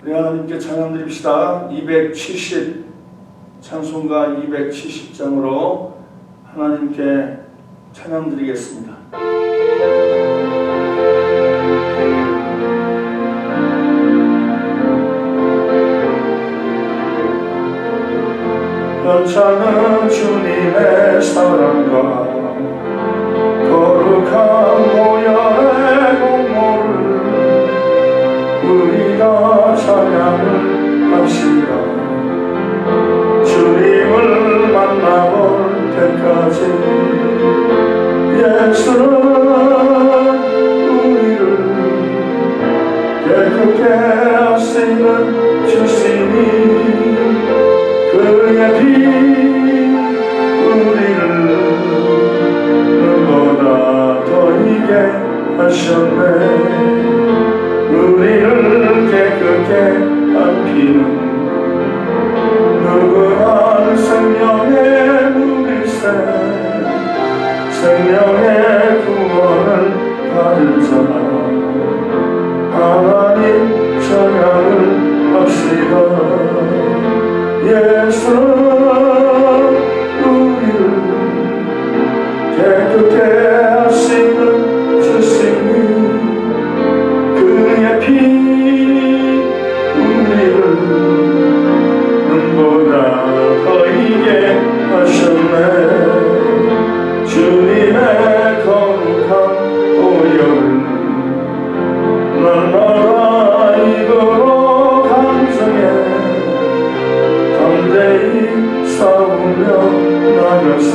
우리 하나님께 찬양 드립시다. 270 찬송가 270장으로 하나님께 찬양 드리겠습니다. 연차는 주님의 사랑과 거룩한 보혈의 공로를 우리가 찬양을 합시다. 주님을 만나볼 때까지 예수는 우리를 깨끗게 하시는 주시니 그의 피 우리를 눈보다 더 이게 하셨네. 우리를 깨끗게 한 피는 누구한 생명의 물일세. 생명의 구원을 받은 자 하나님 찬양을 합시다. 예수는 우리를 깨끗게 하시는 주시니 그의 피 우리를 눈보다 더 이게 하셨네. 주님의 거룩한 보혈을 날마다 입으로 간증해 담대히 싸우며 나가세.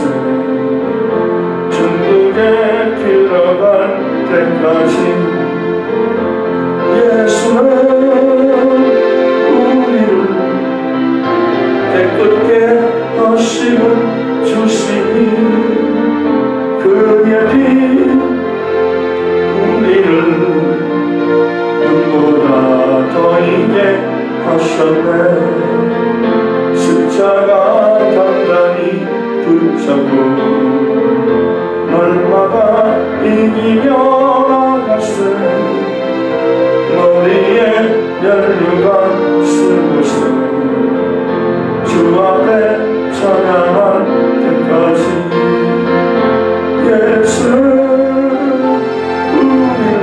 천국에 들어갈 때까지 예수는 우리를 깨끗게 하시는 주시니 그의 피 우리를 눈보다 더 이게 하셨네. 십자가 단단히 붙잡고 날마다 이기며 나가세. 머리에 연류가 쓰고세. 주 앞에 찬양할 때까지 예수는 우리를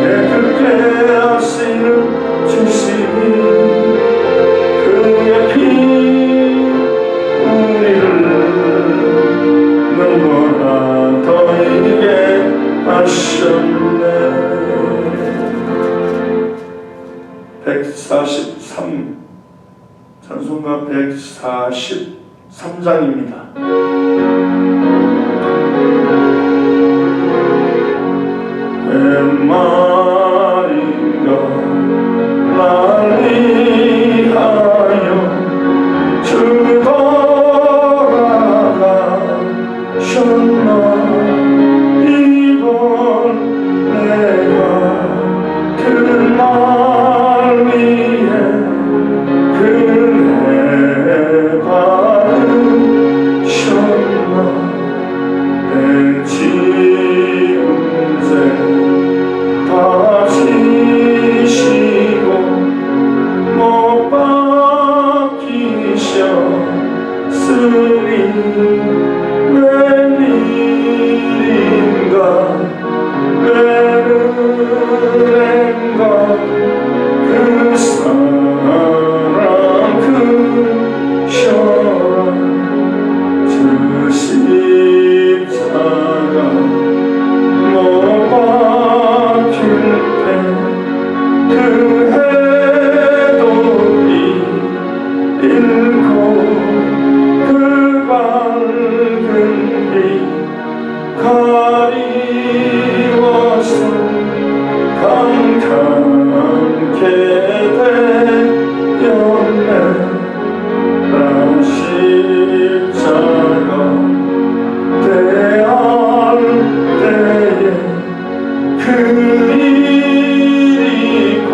깨끗게 하시는 주시니 그의 피 우리를 눈보다 더 이게 하셨네. 143 찬송가 143장입니다. 웬 말인가 날 위하여 주 돌아가셨나. 이번 내가 그 날 위해 그네 받으셨나. 내 짐을 다 지시고 못 박히셨으니 웬일인가 웬은행가 그 사랑 크셔라. 주 십자가 못 박힐 때 그 해독이 잃고 그 밝은 빛 가리워서 감탄케 되었네. 나 십자가 대할 때에 그 일이 곧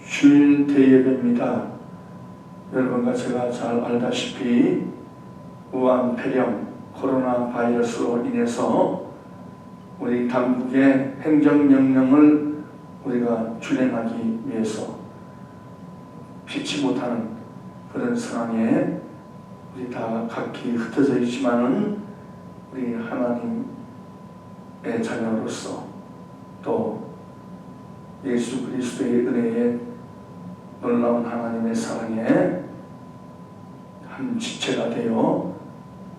주일 대예배입니다. 여러분과 제가 잘 알다시피 우한 폐렴 코로나 바이러스로 인해서 우리 당국의 행정명령을 우리가 준행하기 위해서 피치 못하는 그런 상황에 우리 다 각기 흩어져 있지만은 우리 하나님의 자녀로서 또 예수 그리스도의 은혜에 놀라운 하나님의 사랑에 한 지체가 되어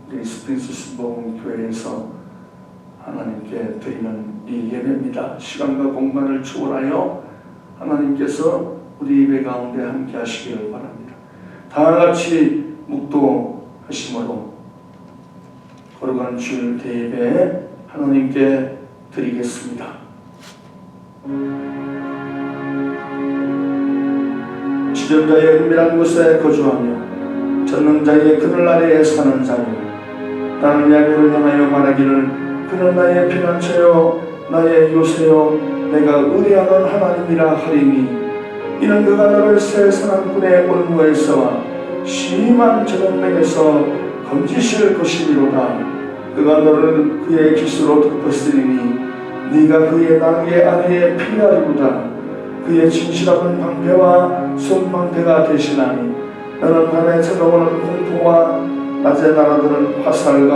우리 스프링스 순복음교회에서 하나님께 드리는 이 예배입니다. 시간과 공간을 초월하여 하나님께서 우리 예배 가운데 함께 하시기를 바랍니다. 다 같이 묵도하심으로 거룩한 주일 대예배 하나님께 드리겠습니다. 지존자의 은밀한 곳에 거주하며 전능자의 그늘 아래에 사는 자여, 나는 야곱을 향하여 말하기를 그는 나의 피난처요 나의 요새요 내가 의뢰하는 하나님이라 하리니, 이는 그가 너를 새 사랑꾼의 올무에서와 심한 저녁맥에서 건지실 것이미로다. 그가 너를 그의 깃으로 덮었으리니 네가 그의 날개 아래에 피하리로다. 그의 진실함은 방패와 손방패가 되시나니, 너는 밤에 찾아오는 공포와 낮에 날아드는 화살과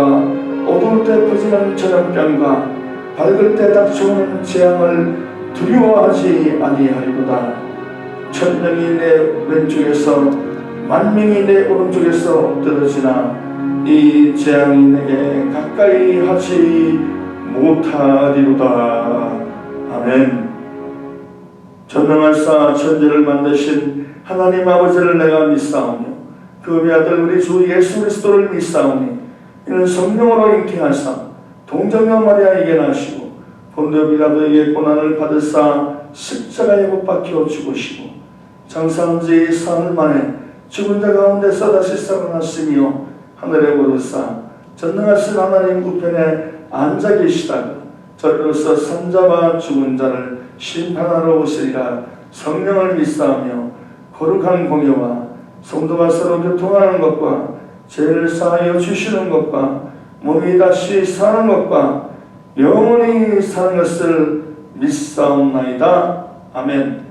어두울 때 퍼지는 저녁병과 밝을 때 닥쳐오는 재앙을 두려워하지 아니하리로다. 천명이 내 왼쪽에서 만명이 내 오른쪽에서 엎드러지나 이 재앙이 내게 가까이 하지 못하리로다. 아멘. 전능하사 천지를 만드신 하나님 아버지를 내가 믿사오며 그 외아들 우리 주 예수 그리스도를 믿사오니, 이는 성령으로 잉태하사 동정녀 마리아에게 나시고 본디오 빌라도에게 고난을 받으사 십자가에 못 박혀 죽으시고 장사한 지 사흘 만에 죽은 자 가운데서 다시 살아나시며 하늘에 오르사 전능하신 하나님 우편에 앉아 계시다가 저리로서 산자와 죽은 자를 심판하러 오시리라. 성령을 믿사오며 거룩한 공예와 성도가 서로 교통하는 것과 죄를 사하여 주시는 것과 몸이 다시 사는 것과 영원히 사는 것을 믿사옵나이다. 아멘.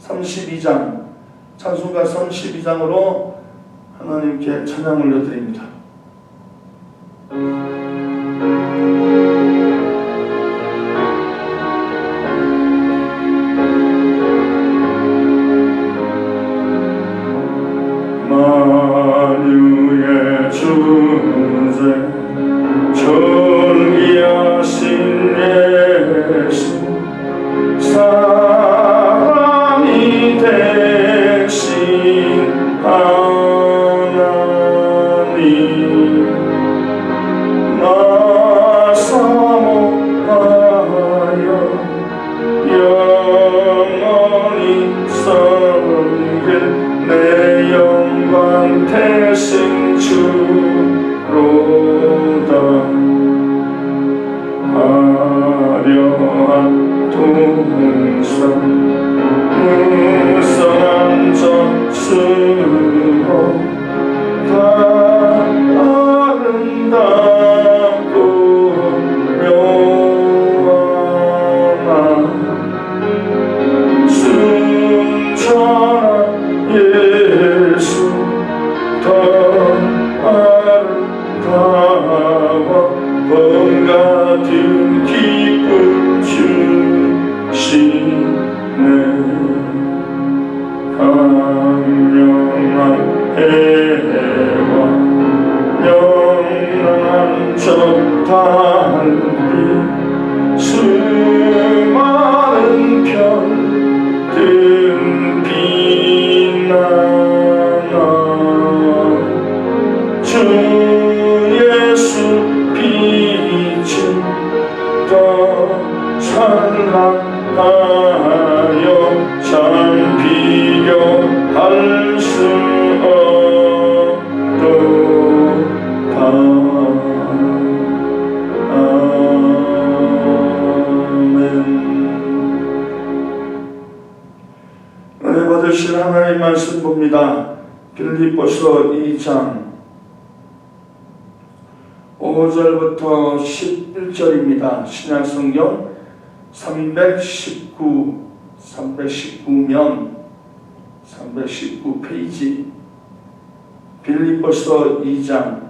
32장 찬송가 32장으로 하나님께 찬양 올려드립니다. 만유의 주제 존귀하신 예수 사랑이 되신 하나님, 나 사모하여 영원히 섬길 내 영광 되신 주로다. 화려한 동산 무성한 젖수로 다 아름답고 묘하나 순전한 예수 더 아름다워 봄 같은 기쁨 주시네. 강력한 해와 영원한 저 달빛 수많은 별들 빛나나 주 예수 빛이 더 찬란하여 참 비교할 수 없도다. 아멘. 하나님 말씀 봅니다. 빌립보서 2장 5절부터 11절입니다. 신약성경 319면 319페이지 빌립보서 2장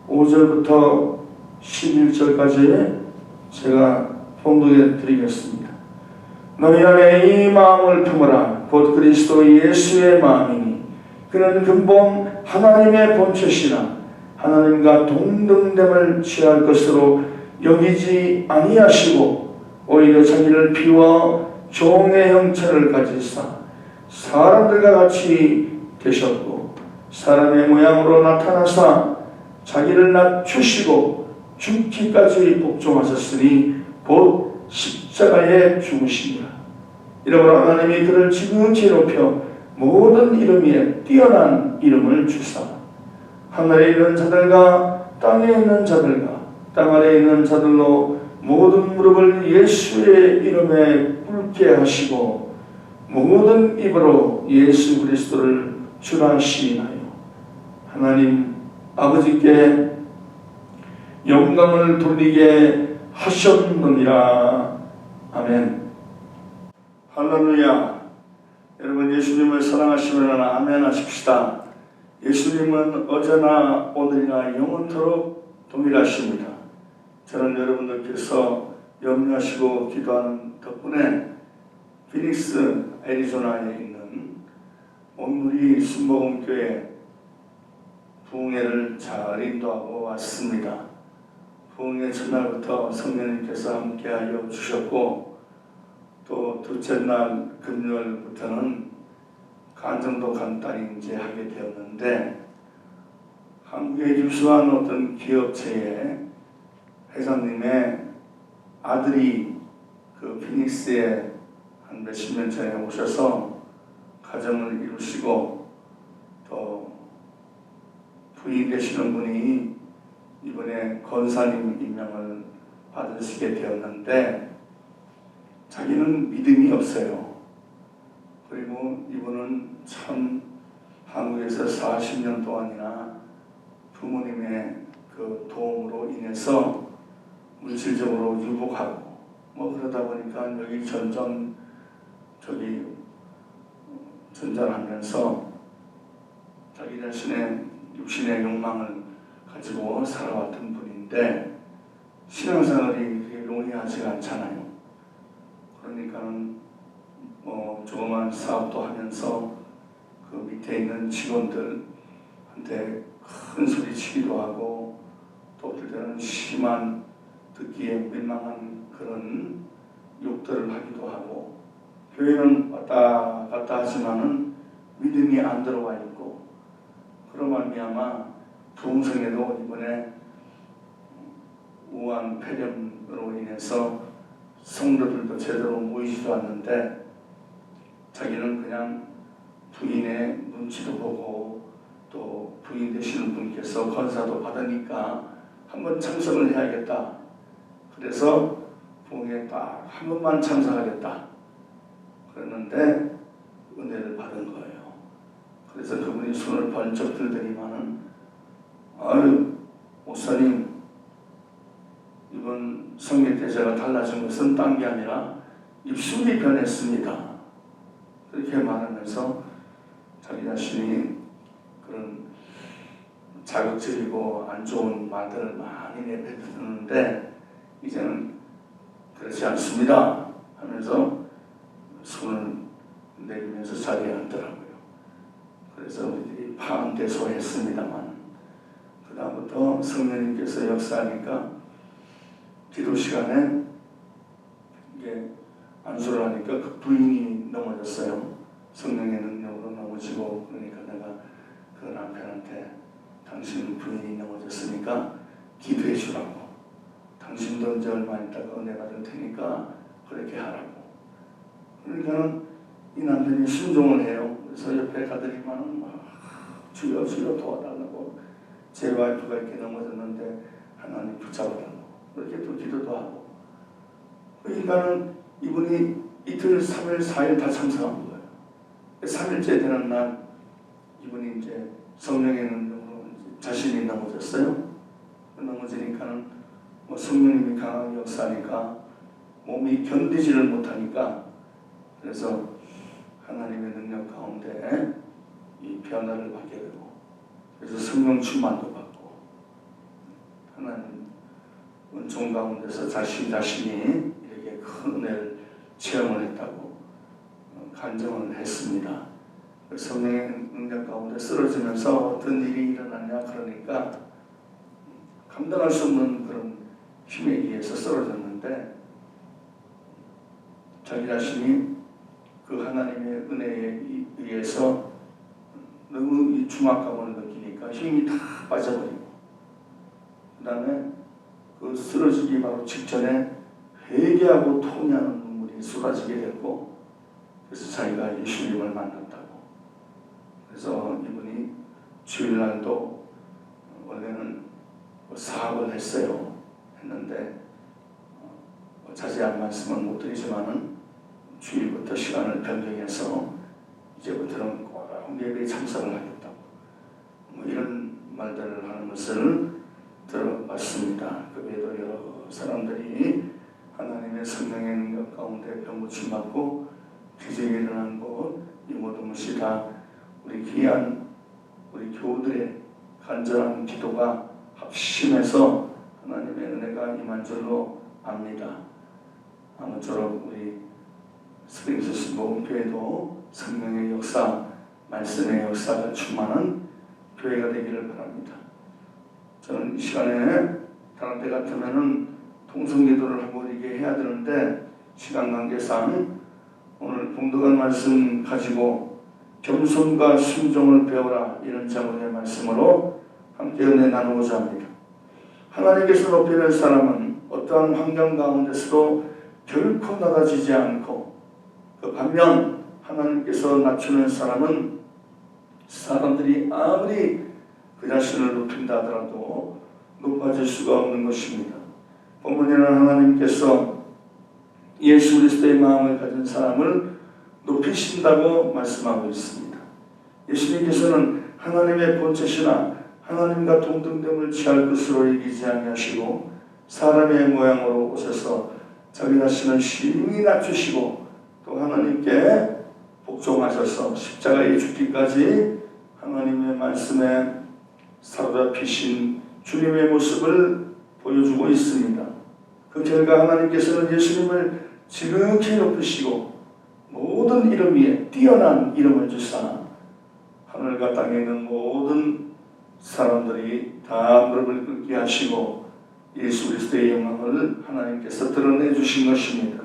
5절부터 11절까지 제가 봉독해 드리겠습니다. 너희 안에 이 마음을 품으라. 곧 그리스도 예수의 마음이니 그는 근본 하나님의 본체시라. 하나님과 동등됨을 취할 것으로 여기지 아니하시고 오히려 자기를 비워 종의 형체를 가지사 사람들과 같이 되셨고 사람의 모양으로 나타나사 자기를 낮추시고 죽기까지 복종하셨으니 곧 십자가에 죽으시니라. 이러므로 하나님이 그를 지극히 높여 모든 이름 위에 뛰어난 이름을 주사 하늘에 있는 자들과 땅에 있는 자들과 땅 아래에 있는 자들로 모든 무릎을 예수의 이름에 꿇게 하시고 모든 입으로 예수 그리스도를 주라 시인하여 하나님 아버지께 영광을 돌리게 하셨느니라. 아멘. 할렐루야. 여러분 예수님을 사랑하시면 아멘 하십시다. 예수님은 어제나 오늘이나 영원토록 동일하십니다. 저는 여러분들께서 염려하시고 기도하는 덕분에 피닉스 애리조나에 있는 온누리 순복음교회 부흥회를 잘 인도하고 왔습니다. 부흥회 첫날부터 성령님께서 함께하여 주셨고 또 둘째 날 금요일부터는 간증도 간단히 이제 하게 되었는데 한국에 유수한 어떤 기업체의 회장님의 아들이 그 피닉스에 한 몇십 년 전에 오셔서 가정을 이루시고 또 부인 되시는 분이 이번에 권사님 임명을 받으시게 되었는데 자기는 믿음이 없어요. 그리고 이분은 참 한국에서 40년 동안이나 부모님의 그 도움으로 인해서 물질적으로 유복하고 뭐 그러다 보니까 여기 전전하면서 자기 자신의 육신의 욕망을 가지고 살아왔던 분인데 신앙생활이 그렇게 용이하지가 않잖아요. 그러니까는 조그만 사업도 하면서 그 밑에 있는 직원들한테 큰 소리치기도 하고 또 어떨 때는 심한 듣기에 민망한 그런 욕들을 하기도 하고 교회는 왔다 갔다 하지만은 믿음이 안 들어와 있고 그런 말미암아 부흥성에도 이번에 우한 폐렴으로 인해서 성도들도 제대로 모이지도 않는데 자기는 그냥 부인의 눈치도 보고 또 부인 되시는 분께서 권사도 받으니까 한번 참석을 해야겠다. 그래서 부흥에 딱 한 번만 참석하겠다. 그랬는데 은혜를 받은 거예요. 그래서 그분이 손을 번쩍 들더니만은 아유 목사님 이번 성령 때 제가 달라진 것은 딴 게 아니라 입술이 변했습니다. 그렇게 말하면서 자기 자신이 그런 자극적이고 안 좋은 말들을 많이 내뱉었는데 이제는 그렇지 않습니다 하면서 손을 내리면서 자리에 앉더라고요. 그래서 우리들이 파암대소했습니다만 그 다음부터 성령님께서 역사하니까 기도 시간에 이게 안수를 하니까 그 부인이 넘어졌어요. 성령의 능력으로 넘어지고 그러니까 내가 그 남편한테 당신 부인이 넘어졌으니까 기도해 주라고. 당신도 이제 얼마 있다가 은혜 받을 테니까 그렇게 하라고. 그러니까는 이 남편이 순종을 해요. 그래서 옆에 가더니만은 막 주여 주여 도와달라고 제 와이프가 이렇게 넘어졌는데 하나님 붙잡아달라고 그렇게 또 기도도 하고. 그러니까는 이분이 이틀, 3일, 4일 다 참석한 거예요. 3일째 되는 날 이분이 이제 성령의 능력으로 자신이 넘어졌어요. 넘어지니까는 뭐 성령님이 강하게 역사하니까 몸이 견디지를 못하니까, 그래서 하나님의 능력 가운데 이 변화를 받게 되고, 그래서 성령 충만도 받고, 하나님 은총 가운데서 자신이 이렇게 큰 은혜를 체험을 했다고 간증을 했습니다. 성령의 능력 가운데 쓰러지면서 어떤 일이 일어나냐 그러니까 감당할 수 없는 그런 힘에 의해서 쓰러졌는데, 자기 자신이 그 하나님의 은혜에 의해서 너무 이 중압감을 느끼니까 힘이 다 빠져버리고, 그 다음에 그 쓰러지기 바로 직전에 회개하고 통회하는 눈물이 쏟아지게 됐고, 그래서 자기가 예수님을 만났다고. 그래서 이분이 주일날도 원래는 사업을 했는데 자세한 말씀은 못 드리지만은 주일부터 시간을 변경해서 이제부터는 꼭 예배에 참석을 하겠다고, 뭐 이런 말들을 하는 것을 들어봤습니다. 그 외에도 여러 사람들이 하나님의 성령의 능력 가운데 병고침 받고 기적이 일어난 곳, 이 모든 것이 다 우리 귀한 우리 교우들의 간절한 기도가 합심해서 하나님의 은혜가 임한 줄로 압니다. 아무쪼록 우리 스프링스 모험교회도 성령의 역사, 말씀의 역사가 충만한 교회가 되기를 바랍니다. 저는 이 시간에 다른 때 같으면은 통성기도를 하고 이렇게 해야 되는데, 시간 관계상 오늘 봉독한 말씀 가지고 겸손과 순종을 배워라, 이런 제목의 말씀으로 함께 은혜 나누고자 합니다. 하나님께서 높이는 사람은 어떠한 환경 가운데서도 결코 낮아지지 않고, 그 반면 하나님께서 낮추는 사람은 사람들이 아무리 그 자신을 높인다 하더라도 높아질 수가 없는 것입니다. 본문에는 하나님께서 예수 그리스도의 마음을 가진 사람을 높이신다고 말씀하고 있습니다. 예수님께서는 하나님의 본체시나 하나님과 동등됨을 취할 것으로 여기지 아니하시고 사람의 모양으로 오셔서 자기 자신을 심히 낮추시고 또 하나님께 복종하셔서 십자가에 죽기까지 하나님의 말씀에 사로잡히신 주님의 모습을 보여주고 있습니다. 그 결과 하나님께서는 예수님을 지극히 높이시고 모든 이름 위에 뛰어난 이름을 주사 하늘과 땅에 있는 모든 사람들이 다 무릎을 꿇게 하시고 예수 그리스도의 영광을 하나님께서 드러내 주신 것입니다.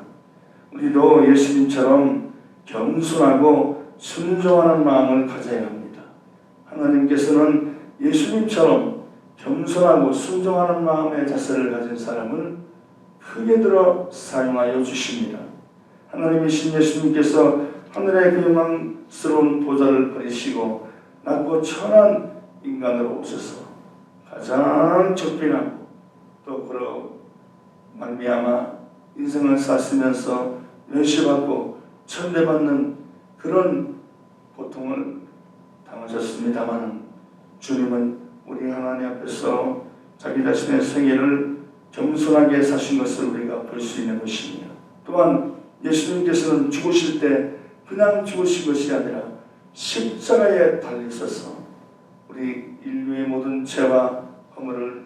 우리도 예수님처럼 겸손하고 순종하는 마음을 가져야 합니다. 하나님께서는 예수님처럼 겸손하고 순종하는 마음의 자세를 가진 사람을 크게 들어 사용하여 주십니다. 하나님이신 예수님께서 하늘의 그 영광스러운 보좌를 버리시고 낮고 천한 인간으로 오셔서 가장 적빈하고 또 그러 말미암아 인생을 사시면서 멸시받고 천대받는 그런 고통을 당하셨습니다만, 주님은 우리 하나님 앞에서 자기 자신의 생애를 겸손하게 사신 것을 우리가 볼 수 있는 것입니다. 또한 예수님께서는 죽으실 때 그냥 죽으신 것이 아니라 십자가에 달리셔서 우리 인류의 모든 죄와 허물을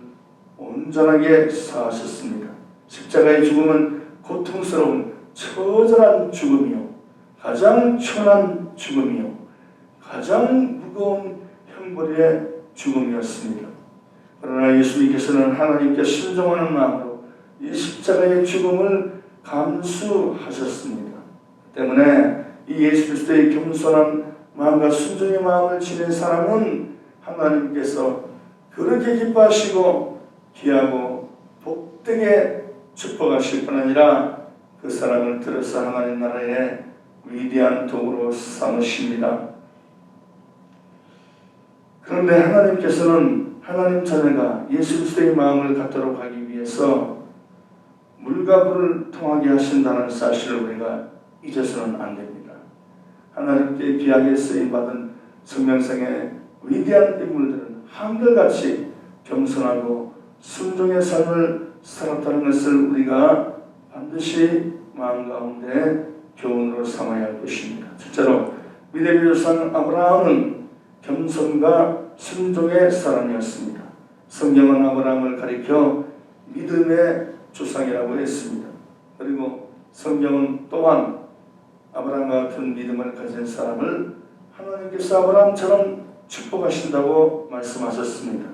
온전하게 사하셨습니다. 십자가의 죽음은 고통스러운 처절한 죽음이요, 가장 천한 죽음이요, 가장 무거운 형벌의 죽음이었습니다. 그러나 예수님께서는 하나님께 순종하는 마음으로 이 십자가의 죽음을 감수하셨습니다. 때문에 이 예수 그리스도의 겸손한 마음과 순종의 마음을 지닌 사람은 하나님께서 그렇게 기뻐하시고 귀하고 복되게 축복하실 뿐 아니라 그 사람을 들어서 하나님 나라의 위대한 도구로 삼으십니다. 그런데 하나님께서는 하나님 자녀가 예수 그리스도의 마음을 갖도록 하기 위해서 물과 불을 통하게 하신다는 사실을 우리가 잊어서는 안 됩니다. 하나님께 귀하게 쓰임받은 성경상의 위대한 인물들은 한결같이 겸손하고 순종의 삶을 살았다는 것을 우리가 반드시 마음 가운데 교훈으로 삼아야 할 것입니다. 첫째로 믿음의 조상 아브라함은 겸손과 순종의 사람이었습니다. 성경은 아브라함을 가리켜 믿음의 조상이라고 했습니다. 그리고 성경은 또한 아브라함과 같은 믿음을 가진 사람을 하나님께서 아브라함처럼 축복하신다고 말씀하셨습니다.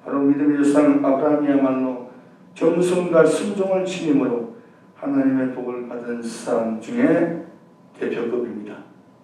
바로 믿음의 조상 아브라함이야말로 겸손과 순종을 지님으로 하나님의 복을 받은 사람 중에 대표급입니다.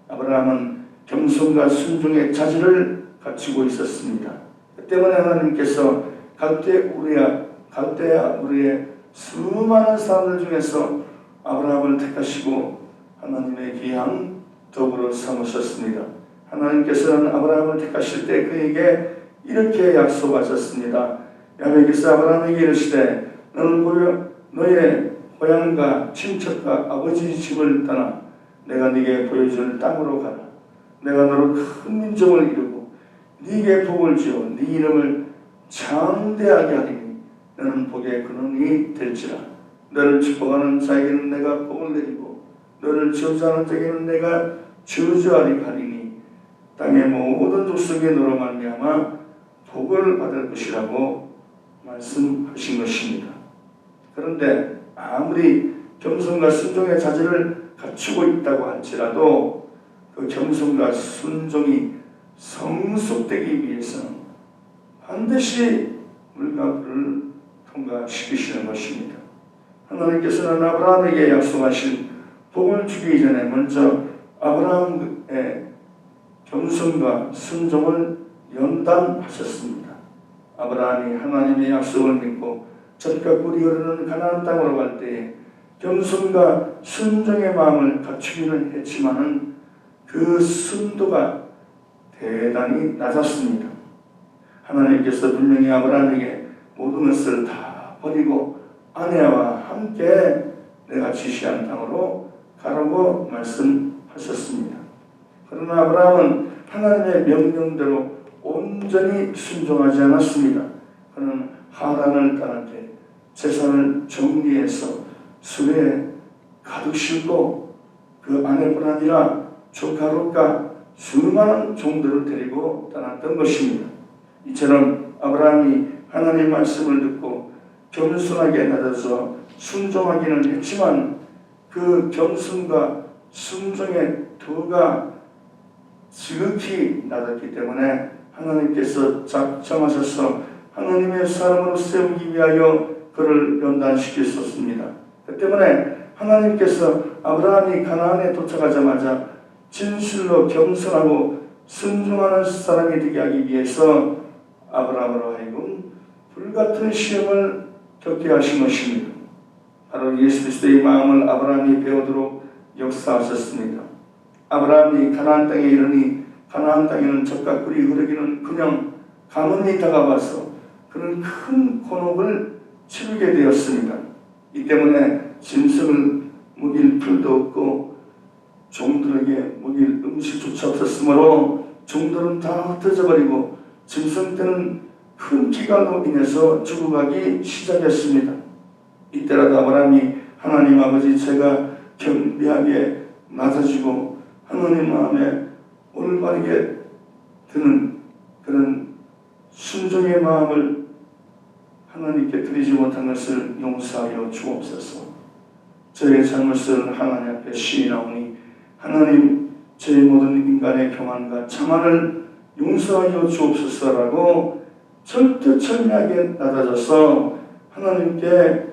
아브라함은 겸손과 순종의 자질을 갖추고 있었습니다. 그 때문에 하나님께서 갈대아 우리의 수많은 사람들 중에서 아브라함을 택하시고 하나님의 귀한 도구로 삼으셨습니다. 하나님께서는 아브라함을 택하실 때 그에게 이렇게 약속하셨습니다. 야훼께서 아브라함에게 이르시되 너는 너의 고향과 친척과 아버지 집을 떠나 내가 네게 보여줄 땅으로 가라. 내가 너로 큰 민족을 이루고 네게 복을 주어 네 이름을 장대하게 하리니 너는 복의 근원이 될지라. 너를 축복하는 자에게는 내가 복을 내리고 너를 저주하는 자에게는 내가 저주하리니 땅의 모든 족속이 너로 말미암아 복을 받을 것이라고 말씀하신 것입니다. 그런데 아무리 겸손과 순종의 자질을 갖추고 있다고 할지라도 그 겸손과 순종이 성숙되기 위해서는 반드시 물과 불을 통과시키시는 것입니다. 하나님께서는 아브라함에게 약속하신 복을 주기 전에 먼저 아브라함의 겸손과 순종을 연단하셨습니다. 아브라함이 하나님의 약속을 믿고 젖과 꿀이 흐르는 가나안 땅으로 갈 때에 겸손과 순종의 마음을 갖추기는 했지만은 그 순도가 대단히 낮았습니다. 하나님께서 분명히 아브라함에게 모든 것을 다 버리고 아내와 함께 내가 지시한 땅으로 가라고 말씀하셨습니다. 그러나 아브라함은 하나님의 명령대로 온전히 순종하지 않았습니다. 그는 하란을 떠날 때 재산을 정리해서 수레에 가득 싣고 그 아내뿐 아니라 조카 롯과 수많은 종들을 데리고 떠났던 것입니다. 이처럼 아브라함이 하나님의 말씀을 듣고 겸손하게 낮아서 순종하기는 했지만 그 겸손과 순종의 도가 지극히 낮았기 때문에 하나님께서 작정하셔서 하나님의 사람으로 세우기 위하여 그를 연단시키셨습니다. 그 때문에 하나님께서 아브라함이 가나안에 도착하자마자 진실로 겸손하고 순종하는 사람이 되게 하기 위해서 아브라함으로 하여금 불같은 시험을 겪게 하신 것입니다. 바로 예수 그리스도의 마음을 아브라함이 배우도록 역사하셨습니다. 아브라함이 가나안 땅에 이르니 가나안 땅에는 젖과 꿀이 흐르기는 그냥 가뭄이 다가와서 그는 큰 곤혹을 치르게 되었습니다. 이 때문에 짐승을 먹일 풀도 없고 종들에게 먹일 음식조차 없었으므로 종들은 다 흩어져 버리고 짐승 때는 큰 기간으로 인해서 죽어가기 시작했습니다. 이때라도 아브라함이 하나님 아버지 제가 경배하게 낮아지고 하나님 마음에 올바르게 드는 그런 순종의 마음을 하나님께 드리지 못한 것을 용서하여 주옵소서. 저의 잘못을 하나님 앞에 시인하오니 하나님 저희 모든 인간의 교만과 자만을 용서하여 주옵소서라고 절대철미하게 낮아져서 하나님께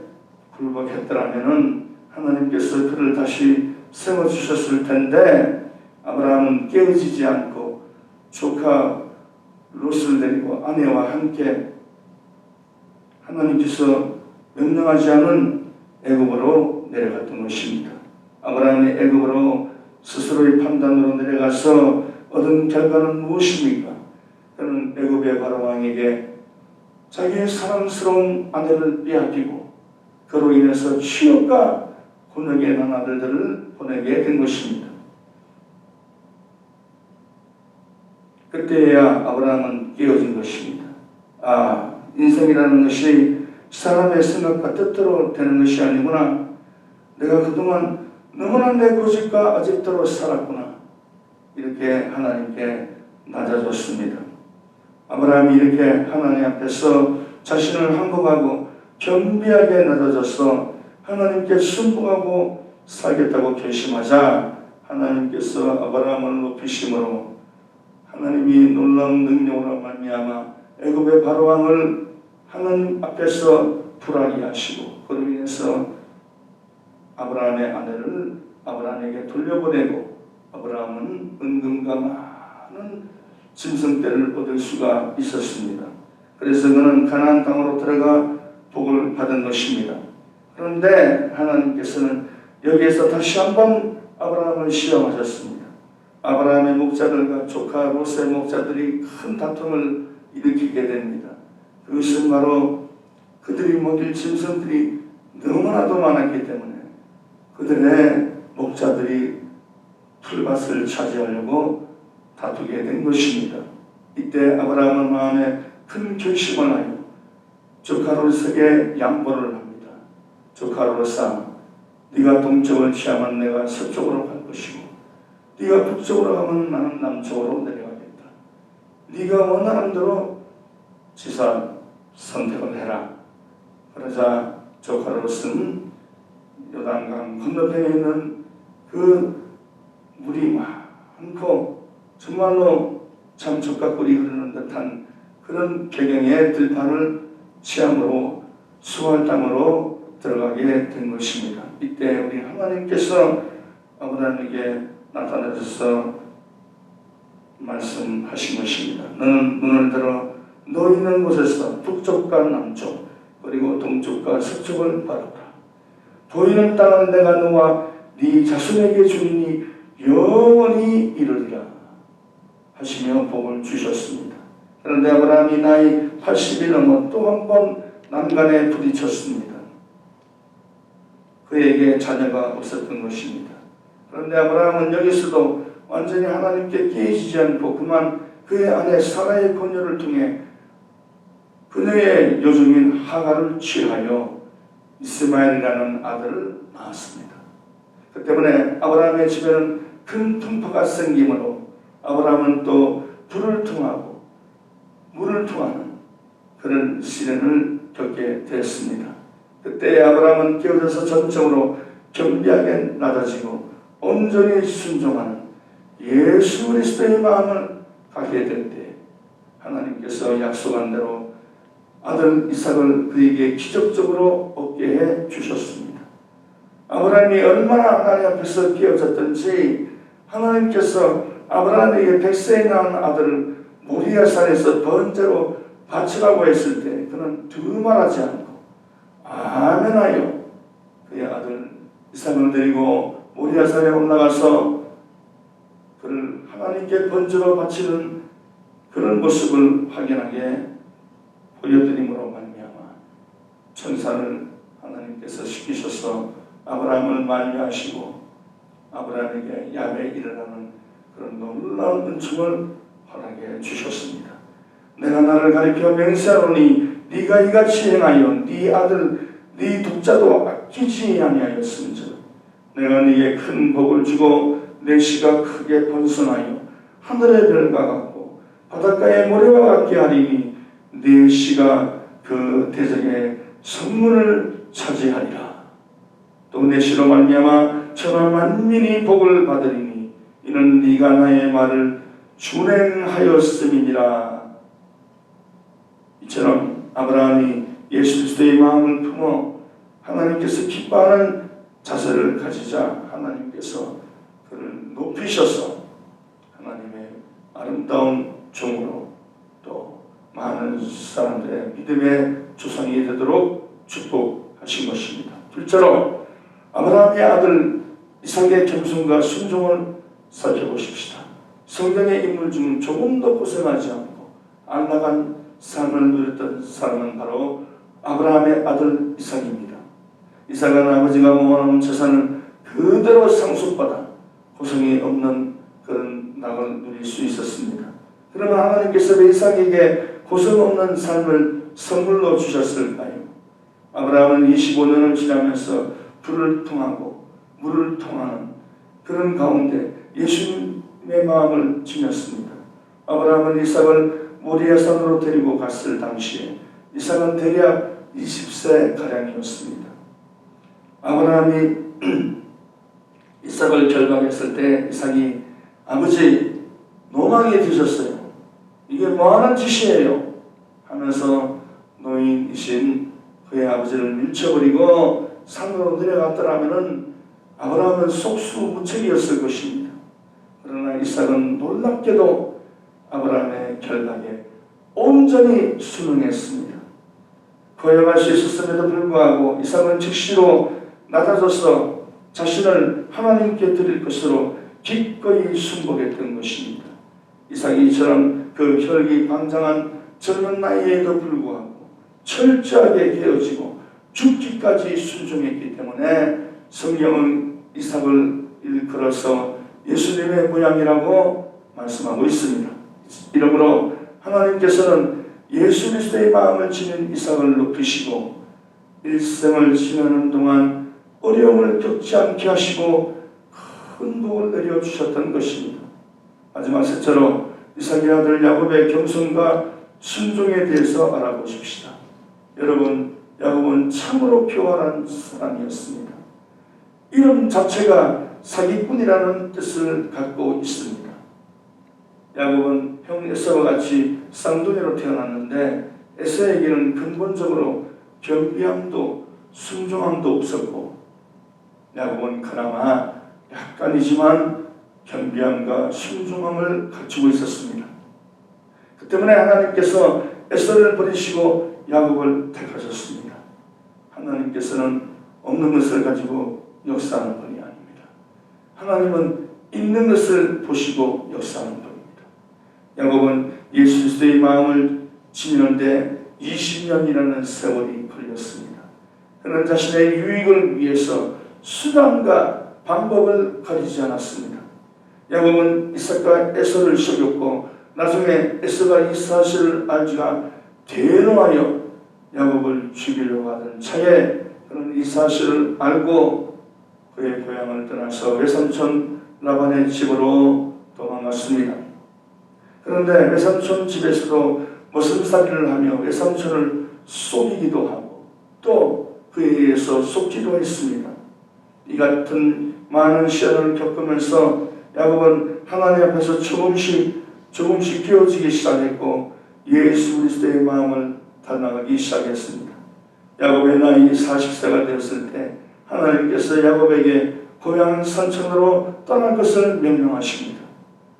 굴복했더라면 하나님께서 그를 다시 세워주셨을 텐데 아브라함은 깨어지지 않고 조카 롯을 데리고 아내와 함께 하나님께서 명령하지 않은 애굽으로 내려갔던 것입니다. 아브라함이 애굽으로 스스로의 판단으로 내려가서 얻은 결과는 무엇입니까? 그는 애굽의 바로왕에게 자기의 사랑스러운 아내를 빼앗기고 그로 인해서 취업과 곤욕의 난 아들들을 보내게 된 것입니다. 그때야 아브라함은 깨어진 것입니다. 인생이라는 것이 사람의 생각과 뜻대로 되는 것이 아니구나. 내가 그동안 너무나 내 고집과 아집대로 살았구나. 이렇게 하나님께 낮아졌습니다. 아브라함이 이렇게 하나님 앞에서 자신을 항복하고 겸비하게 낮아져서 하나님께 순종하고 살겠다고 결심하자 하나님께서 아브라함을 높이심으로 하나님이 놀라운 능력으로 말미암아 애굽의 바로왕을 하나님 앞에서 불안히 하시고 그로 인해서 아브라함의 아내를 아브라함에게 돌려보내고 아브라함은 은금과 많은 짐승떼를 얻을 수가 있었습니다. 그래서 그는 가나안 땅으로 들어가 복을 받은 것입니다. 그런데 하나님께서는 여기에서 다시 한번 아브라함을 시험하셨습니다. 아브라함의 목자들과 조카 롯의 목자들이 큰 다툼을 일으키게 됩니다. 그것은 바로 그들이 먹일 짐승들이 너무나도 많았기 때문에 그들의 목자들이 풀밭을 차지하려고 다투게 된 것입니다. 이때 아브라함은 마음에 큰 결심을 하여 조카 롯에게 양보를 합니다. 조카 롯아, 네가 동쪽을 취하면 내가 서쪽으로 갈 것이고 네가 북쪽으로 가면 나는 남쪽으로 내려가겠다. 네가 원하는 대로 지사 선택을 해라. 그러자 조카 롯은 요단강 건너편에 있는 그 물이 많고 정말로 참 젖가꿀이 흐르는 듯한 그런 배경의 들판을 취함으로 수월 땅으로 들어가게 된 것입니다. 이때 우리 하나님께서 아브라함에게 나타나셔서 말씀하신 것입니다. 너는 눈을 들어 너 있는 곳에서 북쪽과 남쪽 그리고 동쪽과 서쪽을 바라보라. 보이는 땅은 내가 너와 네 자손에게 주리니 영원히 이르리라 하시며 복을 주셨습니다. 그런데 아브라함이 나이 80이 넘어 또 한 번 난간에 부딪혔습니다. 그에게 자녀가 없었던 것입니다. 그런데 아브라함은 여기서도 완전히 하나님께 깨지지 않고 그만 그의 아내 사라의 권유를 통해 그녀의 요종인 하갈을 취하여 이스마엘이라는 아들을 낳았습니다. 그 때문에 아브라함의 집에는 큰 풍파가 생기므로 아브라함은 또 불을 통하고 물을 통하는 그런 시련을 겪게 되었습니다. 그때 아브라함은 깨어져서 전적으로 겸비하게 낮아지고 온전히 순종하는 예수 그리스도의 마음을 갖게 될 때 하나님께서 약속한 대로 아들 이삭을 그에게 기적적으로 얻게 해 주셨습니다. 아브라함이 얼마나 하나님 앞에서 깨어졌던지 하나님께서 아브라함에게 백세에 낳은 아들을 모리아산에서 번제로 바치라고 했을 때 그는 두말하지 않고 아멘하여 그의 아들 이삭을 데리고 모리아산에 올라가서 그를 하나님께 번제로 바치는 그런 모습을 확인하게 보여드림으로 말미암아 천사를 하나님께서 시키셔서 아브라함을 만류하시고 아브라함에게 야외에 일어나는 그런 놀라운 은총을 허락해 주셨습니다. 내가 나를 가리켜 맹세하노니 네가 이같이 행하여 네 아들 네 독자도 아끼지 아니하였음즉 내가 네게 큰 복을 주고 내 씨가 크게 번성하여 하늘의 별과 같고 바닷가의 모래와 같게 하리니 네 씨가 그 대적의 성문을 차지하리라. 또 내 씨로 말미암아 천하 만민이 복을 받으리니 이는 네가 나의 말을 준행하였음이니라. 이처럼 아브라함이 예수 그리스도의 마음을 품어 하나님께서 기뻐하는 자세를 가지자 하나님께서 그를 높이셔서 하나님의 아름다운 종으로 또 많은 사람들의 믿음의 조상이 되도록 축복하신 것입니다. 둘째로 아브라함의 아들 이삭의 겸손과 순종을 살펴보십시다. 성경의 인물 중 조금 더 고생하지 않고 안락한 삶을 누렸던 사람은 바로 아브라함의 아들 이삭입니다. 이삭은 아버지가 모아놓은 재산을 그대로 상속받아 고생이 없는 그런 낙을 누릴 수 있었습니다. 그러면 하나님께서 왜 이삭에게 고생 없는 삶을 선물로 주셨을까요? 아브라함은 25년을 지나면서 불을 통하고 물을 통하는 그런 가운데 예수님의 마음을 지녔습니다. 아브라함은 이삭을 모리아산으로 데리고 갔을 당시에 이삭은 대략 20세 가량이었습니다. 아브라함이 이삭을 결박했을 때 이삭이 아버지 노망이 드셨어요. 이게 뭐하는 짓이에요? 하면서 노인이신 그의 아버지를 밀쳐버리고 산으로 내려갔더라면 아브라함은 속수무책이었을 것입니다. 그러나 이삭은 놀랍게도 아브라함의 결박에 온전히 순응했습니다. 거역할 수 있었음에도 불구하고 이삭은 즉시로 낮아져서 자신을 하나님께 드릴 것으로 기꺼이 순복했던 것입니다. 이삭이 이처럼 그 혈기방장한 젊은 나이에도 불구하고 철저하게 헤어지고 죽기까지 순종했기 때문에 성경은 이삭을 일컬어서 예수님의 모양이라고 말씀하고 있습니다. 이러므로 하나님께서는 예수 그리스도의 마음을 지닌 이삭을 높이시고 일생을 지나는 동안 어려움을 겪지 않게 하시고 큰 복을 내려주셨던 것입니다. 마지막 셋째로 이삭의 아들 야곱의 겸손과 순종에 대해서 알아보십시다. 여러분, 야곱은 참으로 교활한 사람이었습니다. 이름 자체가 사기꾼이라는 뜻을 갖고 있습니다. 야곱은 형 에사와 같이 쌍둥이로 태어났는데 에사에게는 근본적으로 겸비함도 순종함도 없었고 야곱은 그나마 약간이지만 겸비함과 순종함을 갖추고 있었습니다. 그 때문에 하나님께서 에사를 버리시고 야곱을 택하셨습니다. 하나님께서는 없는 것을 가지고 역사하는 분이 아닙니다. 하나님은 있는 것을 보시고 역사하는 분입니다. 야곱은 예수 그리스도의 마음을 지니는데 20년이라는 세월이 걸렸습니다. 그는 자신의 유익을 위해서 수단과 방법을 가리지 않았습니다. 야곱은 이삭과 에서를 속였고 나중에 에서가 이 사실을 알지가 대노하여 야곱을 죽이려고 하던 차에 그는 이 사실을 알고 그의 고향을 떠나서 외삼촌 라반의 집으로 도망갔습니다. 그런데 외삼촌 집에서도 머슴살이를 하며 외삼촌을 속이기도 하고 또 그에 의해서 속기도 했습니다. 이 같은 많은 시련을 겪으면서 야곱은 하나님 앞에서 조금씩 깨어지기 시작했고 예수 그리스도의 마음을 닮아가기 시작했습니다. 야곱의 나이 40세가 되었을 때 하나님께서 야곱에게 고향 산천으로 떠날 것을 명령하십니다.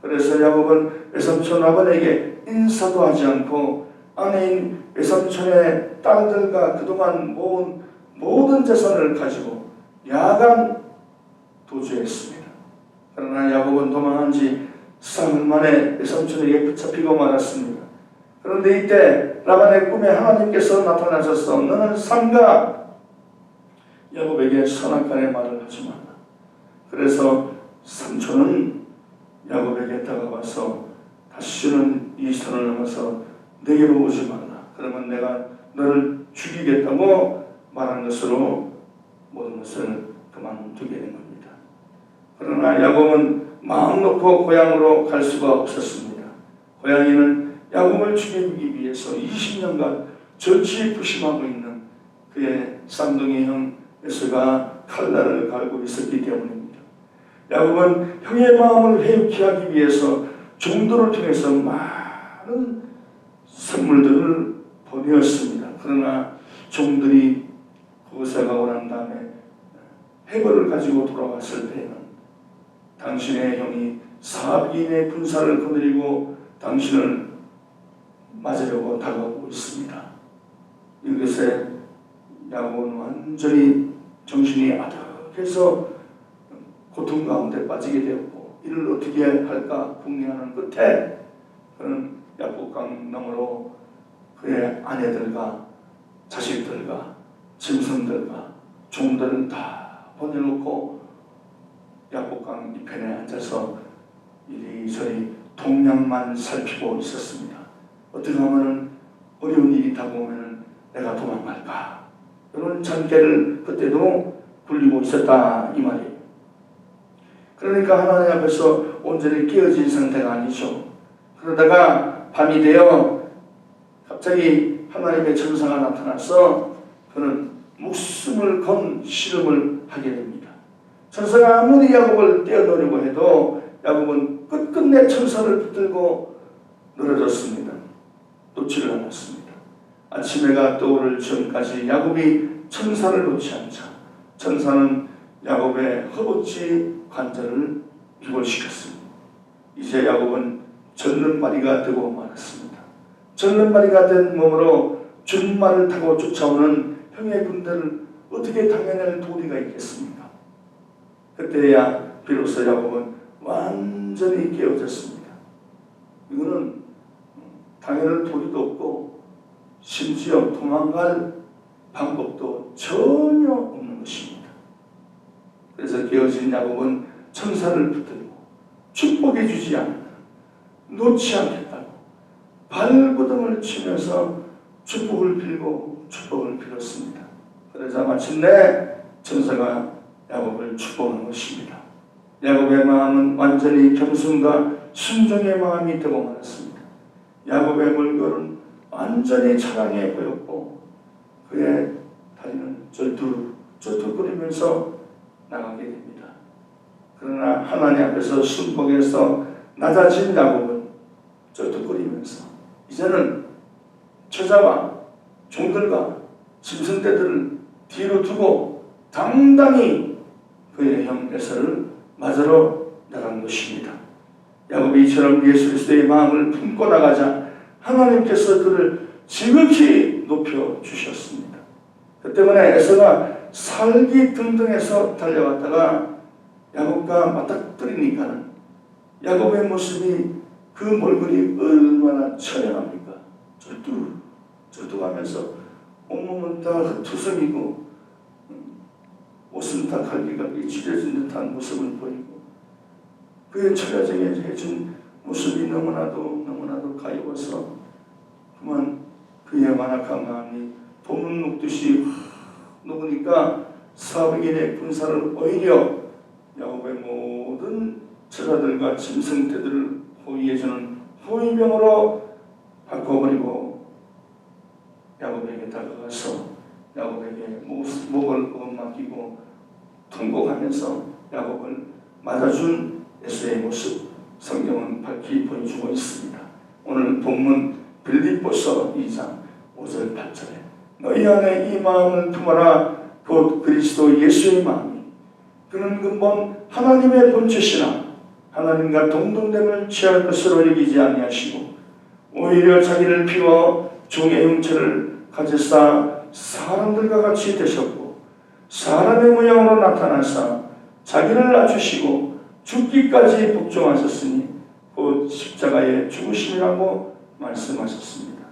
그래서 야곱은 외삼촌 라반에게 인사도 하지 않고 아내인 외삼촌의 딸들과 그동안 모은 모든 재산을 가지고 야간 도주했습니다. 그러나 야곱은 도망한 지 사흘 만에 외삼촌에게 붙잡히고 말았습니다. 그런데 이때 라반의 꿈에 하나님께서 나타나셔서 너는 삼가 야곱에게 선악간의 말을 하지 말라. 그래서 삼촌은 야곱에게 다가와서 다시는 이 선을 넘어서 내게로 오지 말라. 그러면 내가 너를 죽이겠다고 말한 것으로 모든 것을 그만두게 된 겁니다. 그러나 야곱은 마음 놓고 고향으로 갈 수가 없었습니다. 고양이는 야곱을 죽이기 위해서 20년간 절치부심하고 있는 그의 쌍둥이 형 에서가 칼날을 갈고 있었기 때문입니다. 야곱은 형의 마음을 회유케 하기 위해서 종들을 통해서 많은 선물들을 보내었습니다. 그러나 종들이 그곳에 가고 난 다음에 해벌을 가지고 돌아왔을 때에는 당신의 형이 400인의 군사를 거느리고 당신을 맞으려고 다가오고 있습니다. 이것에 야곱은 완전히 정신이 아득해서 고통 가운데 빠지게 되었고 이를 어떻게 할까 궁리하는 끝에 그는 야복강 너머로 그의 아내들과 자식들과 짐승들과 종들을 다 보내놓고 야복강 이편에 앉아서 이리저리 동량만 살피고 있었습니다. 어떻게 하면 어려운 일이 다가오면 내가 도망갈까, 이런 잔꾀를 그때도 굴리고 있었다 이 말이에요. 그러니까 하나님 앞에서 온전히 깨어진 상태가 아니죠. 그러다가 밤이 되어 갑자기 하나님의 천사가 나타나서 그는 목숨을 건 씨름을 하게 됩니다. 천사가 아무리 야곱을 떼어놓으려고 해도 야곱은 끝끝내 천사를 붙들고 늘어졌습니다. 놓지를 않았습니다. 아침해가 떠오를 전까지 야곱이 천사를 놓지 않자 천사는 야곱의 허벅지 관절을 비골시켰습니다. 이제 야곱은 절름발이가 되고 말았습니다. 절름발이가 된 몸으로 준말을 타고 쫓아오는 형의 군대를 어떻게 당해낼 도리가 있겠습니까? 그때야 비로소 야곱은 완전히 깨어졌습니다. 이거는 당해낼 도리도 없고 심지어 도망갈 방법도 전혀 없는 것입니다. 그래서 깨어진 야곱은 천사를 붙들고 축복해 주지 않는다, 놓지 않겠다고 발버둥을 치면서 축복을 빌고 축복을 빌었습니다. 그러자 마침내 천사가 야곱을 축복한 것입니다. 야곱의 마음은 완전히 겸손과 순종의 마음이 되고 말았습니다. 야곱의 물결은 완전히 차량해 보였고 그의 다리는 쩔뚝쩔뚝거리면서 나가게 됩니다. 그러나 하나님 앞에서 순복해서 낮아진 야곱은 쩔뚝거리면서 이제는 처자와 종들과 짐승떼들을 뒤로 두고 당당히 그의 형 에서를 맞으러 나간 것입니다. 야곱이 이처럼 예수 그리스도의 마음을 품고 나가자 하나님께서 그를 지극히 높여주셨습니다. 그 때문에 에서가 살기 등등해서 달려왔다가 야곱과 맞닥뜨리니까는 야곱의 모습이 그 몰골이 얼마나 처량합니까? 쩔뚝하면서 온몸은 다 흩투성이고 옷은 다 갈기갈기 칠해진 듯한 모습을 보이고 그의 처려진 모습이 너무나도 가여워서 그만 그의 완악한 마음이 봄을 녹듯이 녹으니까 400인의 군사를 오히려 야곱의 모든 처자들과 짐승떼들을 호위해주는 호위병으로 바꿔버리고 야곱에게 다가가서 야곱에게 목을 얻어맞기고 통곡하면서 야곱을 맞아준 에서의 모습 성경은 밝히 보여주고 있습니다. 오늘 본문 빌립보서 2장 5절 8절에 너희 안에 이 마음을 품어라 곧 그리스도 예수의 마음이 그는 근본 하나님의 본체시나 하나님과 동등됨을 취할 것으로 여기지 아니하시고 오히려 자기를 비워 종의 형체를 가지사 사람들과 같이 되셨고 사람의 모양으로 나타나사 자기를 낮추시고 죽기까지 복종하셨으니 곧 십자가의 죽으심이라고 말씀하셨습니다.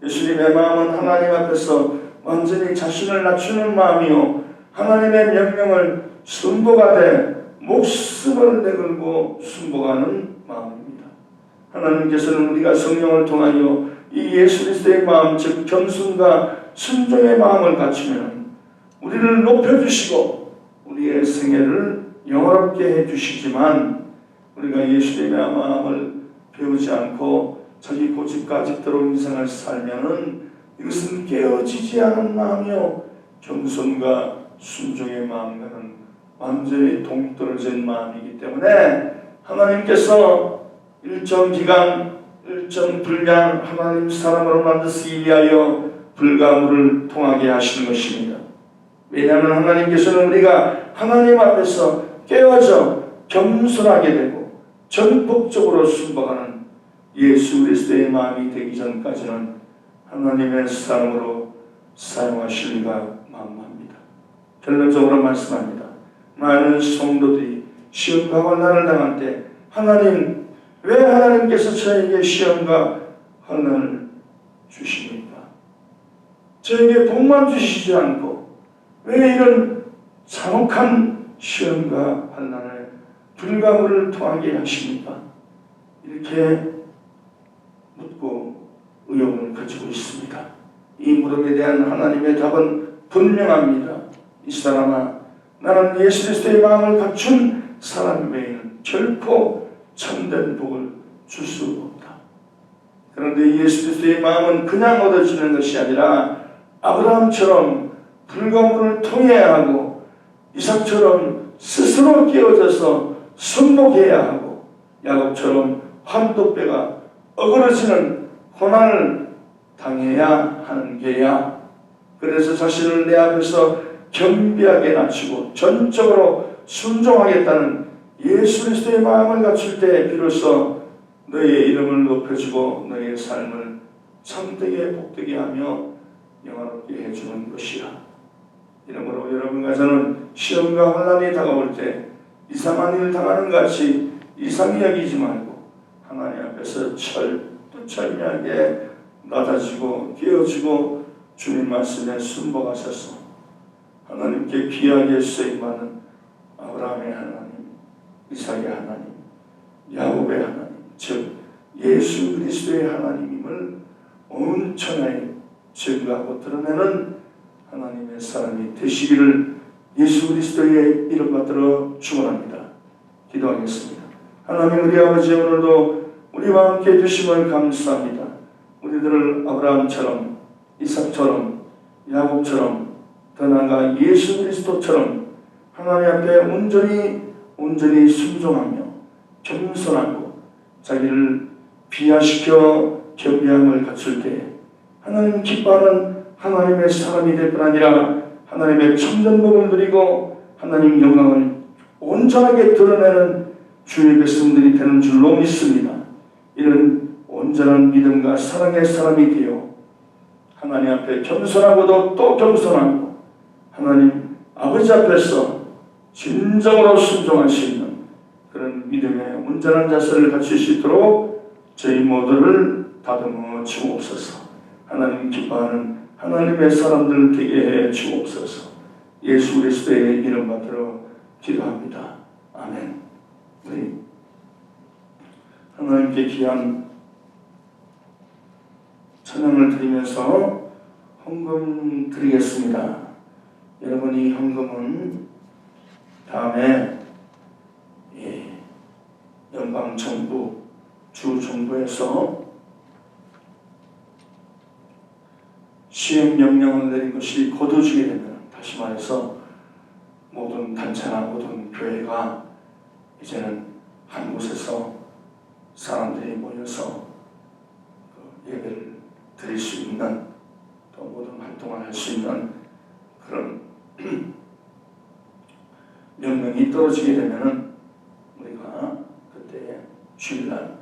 예수님의 마음은 하나님 앞에서 완전히 자신을 낮추는 마음이요 하나님의 명령을 순복하되 목숨을 내걸고 순복하는 마음입니다. 하나님께서는 우리가 성령을 통하여 이 예수 그리스도의 마음 즉 겸손과 순종의 마음을 갖추면 우리를 높여주시고 우리의 생애를 영화롭게 해주시지만 우리가 예수님의 마음을 배우지 않고 자기 고집가집대로 인생을 살면은 이것은 깨어지지 않은 마음이요 겸손과 순종의 마음과는 완전히 동떨어진 마음이기 때문에 하나님께서 일정 기간 일정 분량 하나님 사람으로 만드시기 위하여 불가물을 통하게 하시는 것입니다. 왜냐하면 하나님께서는 우리가 하나님 앞에서 깨어져 겸손하게 되고 전폭적으로 순복하는 예수 그리스도의 마음이 되기 전까지는 하나님의 사람으로 사용하시리가 만무합니다. 결론적으로 말씀합니다. 많은 성도들이 시험과 환난을 당할 때 하나님 왜 하나님께서 저에게 시험과 환난을 주십니까? 저에게 복만 주시지 않고 왜 이런 잔혹한 시험과 환난을 불가물을 통하게 하십니까? 이렇게 묻고 의혹을 가지고 있습니다. 이 물음에 대한 하나님의 답은 분명합니다. 이 사람아, 나는 예수 그리스도의 마음을 갖춘 사람 외에는 결코 참된 복을 줄 수 없다. 그런데 예수 그리스도의 마음은 그냥 얻어지는 것이 아니라 아브라함처럼 불가문을 통해야 하고 이삭처럼 스스로 깨어져서 순복해야 하고 야곱처럼 한도뼈가 어그러지는 고난을 당해야 하는 게야. 그래서 자신을 내 앞에서 겸비하게 낮추고 전적으로 순종하겠다는 예수 그리스도의 마음을 갖출 때 비로소 너의 이름을 높여주고 너의 삶을 참되게 복되게 하며 영화롭게 해주는 것이라. 이러므로 여러분과 저는 시험과 환난이 다가올 때 이상한 일 당하는 같이 이상히 여기지 말고 하나님 앞에서 철두철미하게 낮아지고 깨어지고 주님 말씀에 순복하셔서 하나님께 귀하게 쓰임받는 아브라함의 하나님, 이삭의 하나님, 야곱의 하나님, 즉 예수 그리스도의 하나님임을 온 천하에 증거하고 드러내는 하나님의 사람이 되시기를 예수 그리스도의 이름 받들어 축원합니다. 기도하겠습니다. 하나님, 우리 아버지, 오늘도 우리와 함께 해주심을 감사합니다. 우리들을 아브라함처럼 이삭처럼 야곱처럼 더 나아가 예수 그리스도처럼 하나님 앞에 온전히 순종하며 겸손하고 자기를 비하시켜 겸비함을 갖출 때 하나님 기뻐하는 하나님의 사람이 될 뿐 아니라 하나님의 참전복을 누리고 하나님 영광을 온전하게 드러내는 주의 백성들이 되는 줄로 믿습니다. 이런 온전한 믿음과 사랑의 사람이 되어 하나님 앞에 겸손하고도 또 겸손하고 하나님 아버지 앞에서 진정으로 순종할 수 있는 그런 믿음의 온전한 자세를 갖출 수 있도록 저희 모두를 다듬어 주옵소서. 하나님 기뻐하는 하나님의 사람들 되게 해 주옵소서. 예수 그리스도의 이름 받들어 기도합니다. 아멘. 우리 하나님께 귀한 찬양을 드리면서 헌금 드리겠습니다. 여러분이 헌금은 다음에 연방정부, 주정부에서 시행명령을 내린 것이 거둬지게 되면, 다시 말해서 모든 단체나 모든 교회가 이제는 한 곳에서 사람들이 모여서 예배를 드릴 수 있는, 또 모든 활동을 할 수 있는 그런 명령이 떨어지게 되면은 우리가 그때 주일날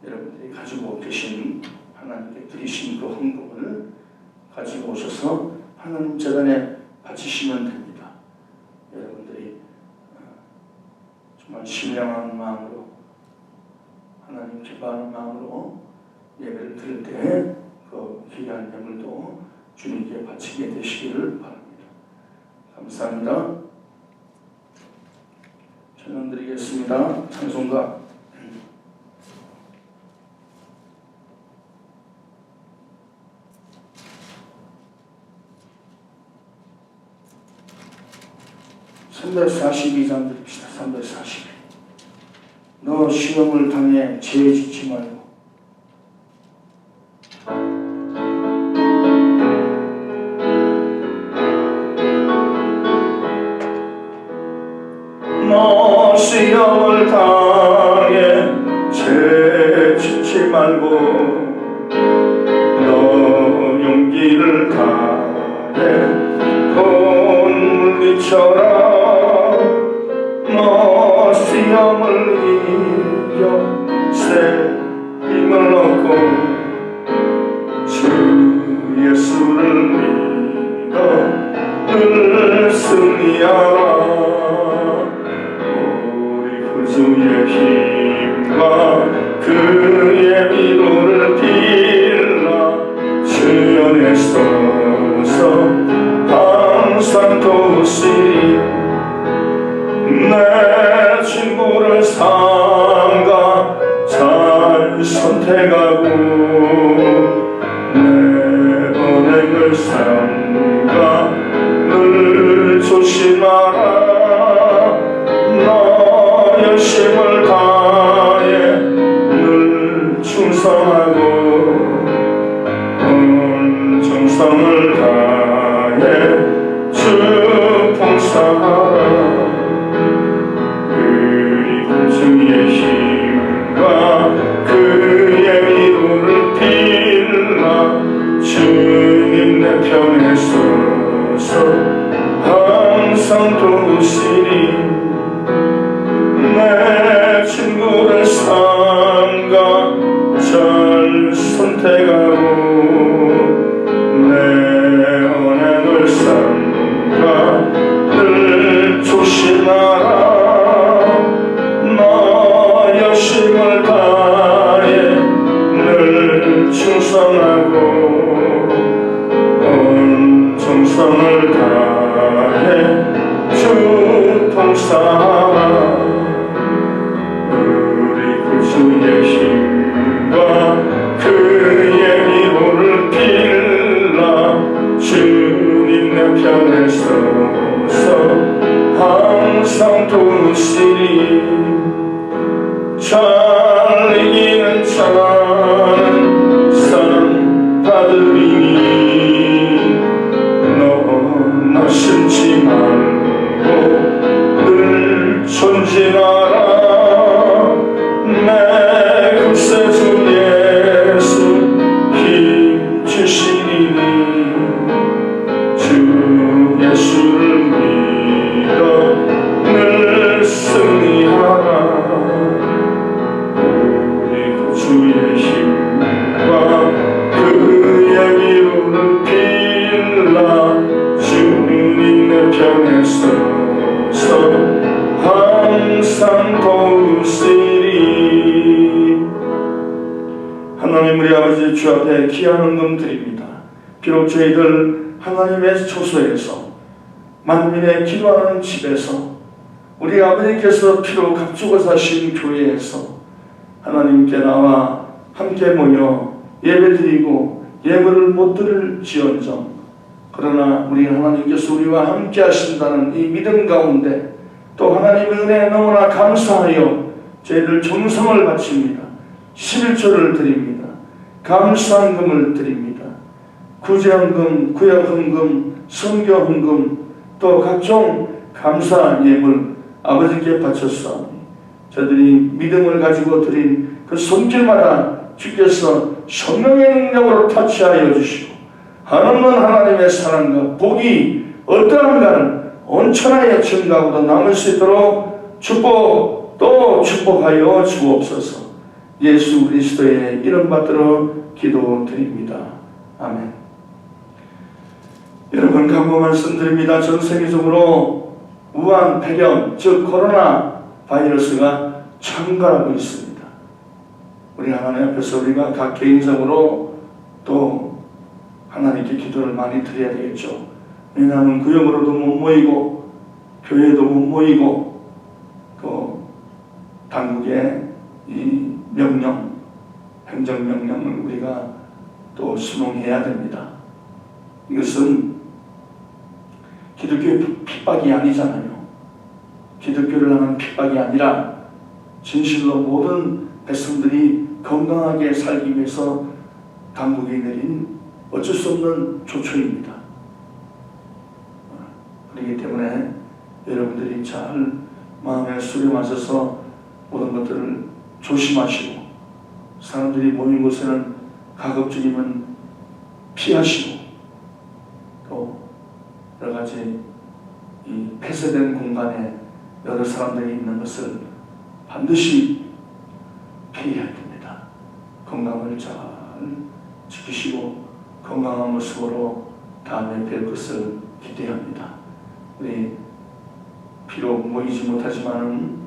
여러분들이 가지고 계신 하나님께 드리신 그 헌금을 가지고 오셔서 하나님 재단에 바치시면 됩니다. 여러분들이 정말 신령한 마음으로 하나님 기뻐하는 마음으로 예배를 드릴 때 그 귀한 예물도 주님께 바치게 되시기를 바랍니다. 감사합니다. 찬양 드리겠습니다. 찬송가 (342장) 드립시다. 342. 너 시험을 당해 죄 짓지 말고 너 시험을 당해 죄 짓지 말고 너 용기를 다해 곧 물리쳐라 너 시험을 이겨 새 힘을 얻고 주 예수를 믿어 늘 승리하라 주의 힘과 그의 미도를 빌라 주 안에 서서 항상 도우시리 내 친구를 삼가 선택하고 내 언행을 삼가 늘 조심하라. 너 열심을 다해 늘 충성하고 온 정성을 다해 주 봉사하라. 그리고 주의 힘과 그의 이루를 빌라. 주님 내 편에 서서 항상 도우시리. 내 친구를 삼가 잘 선택하고 내 언행을 삼가 늘 조심하라. 너 열심을 다해 늘 충성하고 온 정성을 다해 주 봉사하라. 주의 힘과 그의 이루를 빌라. 주님 내 편에 서서 항상 도우시리. 잘 이기는 자는 상 받으리니 너 심지 말고 늘 전진하라. 내 글쎄 주 예수 힘 주시리니 주 예수를 믿어 늘 승리하라. 우리 주의 힘과 그의 이루를 빌라. 주님 내 편에 서서 항상 도우시리. 하나님 우리 아버지 주 앞에 귀한 헌금 드립니다. 비록 저희들 하나님의 초소에서 만민의 기도하는 집에서 우리 아버지께서 피로 값주고 사신 교회에서 하나님께 나와 함께 모여 예배드리고 예물을 못 드릴지언정 그러나 우리 하나님께서 우리와 함께 하신다는 이 믿음 가운데 또 하나님의 은혜에 너무나 감사하여 저희들 정성을 바칩니다. 11조를 드립니다. 감사헌금을 드립니다. 구제헌금, 구역헌금, 선교헌금 또 각종 감사 예물 아버지께 바쳤사오니 저들이 믿음을 가지고 드린 그 손길마다 주께서 성령의 능력으로 타치하여 주시고 한없는 하나님의 사랑과 복이 어떠한가는 온천하여 증가하고도 남을 수 있도록 축복 또 축복하여 주옵소서. 예수 그리스도의 이름 받들어 기도드립니다. 아멘. 여러분 간구 말씀드립니다. 전 세계적으로 우한 폐렴 즉 코로나 바이러스가 창궐하고 있습니다. 우리 하나님 앞에서 우리가 각 개인적으로 또 하나님께 기도를 많이 드려야 되겠죠. 왜냐하면 구역으로도 못 모이고 교회도 못 모이고 또 당국의 이 명령, 행정명령을 우리가 또 순응해야 됩니다. 이것은 기독교의 핍박이 아니잖아요. 기독교를 하는 핍박이 아니라 진실로 모든 백성들이 건강하게 살기 위해서 당국이 내린 어쩔 수 없는 조처입니다. 그렇기 때문에 여러분들이 잘 마음에 수렴하셔서 모든 것들을 조심하시고 사람들이 모인 곳에는 가급적이면 피하시고 또 여러 가지 이 폐쇄된 공간에 여러 사람들이 있는 것을 반드시 피해야 됩니다. 건강을 잘 지키시고 건강한 모습으로 다음에 뵐 것을 기대합니다. 우리 비록 모이지 못하지만은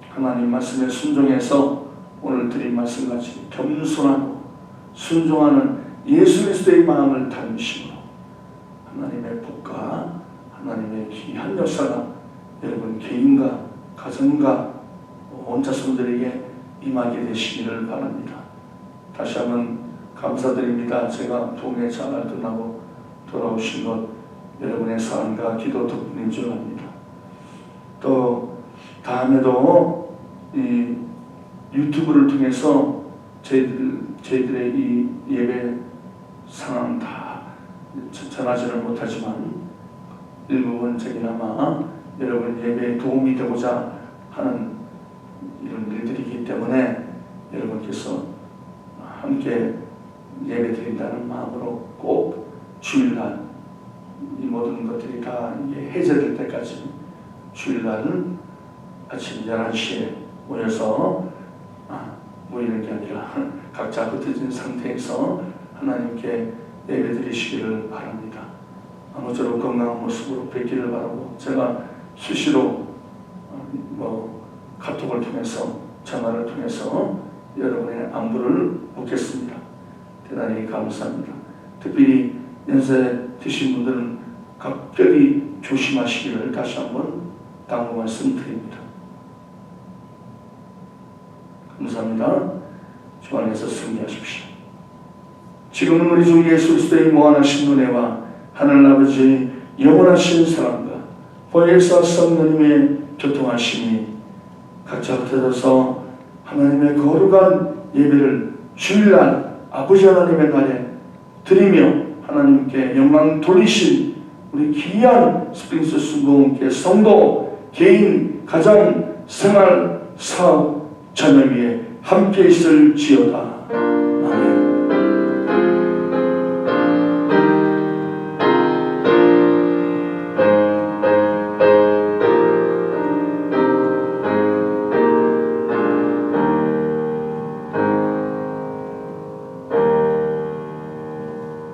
하나님 말씀에 순종해서 오늘 드린 말씀같이 겸손하고 순종하는 예수 그리스도의 마음을 담으심으로 하나님의 복과 하나님의 귀한 역사가 여러분 개인과 가정과 온 자손들에게 임하게 되시기를 바랍니다. 다시 한번 감사드립니다. 제가 동해 잘 끝나고 돌아오신 것 여러분의 사랑과 기도 덕분인 줄 압니다. 또 다음에도 이 유튜브를 통해서 저희들의 이 예배 상황 다 전하지는 못하지만 일부분 저기나마 여러분 예배에 도움이 되고자 하는 이런 일들이기 때문에 여러분께서 함께 예배 드린다는 마음으로 꼭 주일날 이 모든 것들이 다 해제될 때까지 주일날은 아침 11시에 모여서 모이는 게 아니라 각자 흩어진 상태에서 하나님께 예배 드리시기를 바랍니다. 아무쪼록 건강한 모습으로 뵙기를 바라고 제가 수시로 카톡을 통해서 전화를 통해서 여러분의 안부를 묻겠습니다. 대단히 감사합니다. 특별히 연세 드신 분들은 각별히 조심하시기를 다시 한번 당부 말씀드립니다. 감사합니다. 주 안에서 승리하십시오. 지금은 우리 주 예수 그리스도의 무한하신 은혜와 하늘아버지의 영원하신 사랑과 보혜사 성령님의 교통하심이 각자 흩어져서 하나님의 거룩한 예배를 주일날 아버지 하나님의 날에 드리며 하나님께 영광 돌리신 우리 귀한 스프링스 순복음교회 성도, 개인, 가정, 생활, 사업, 자녀 위에 함께 있을지어다.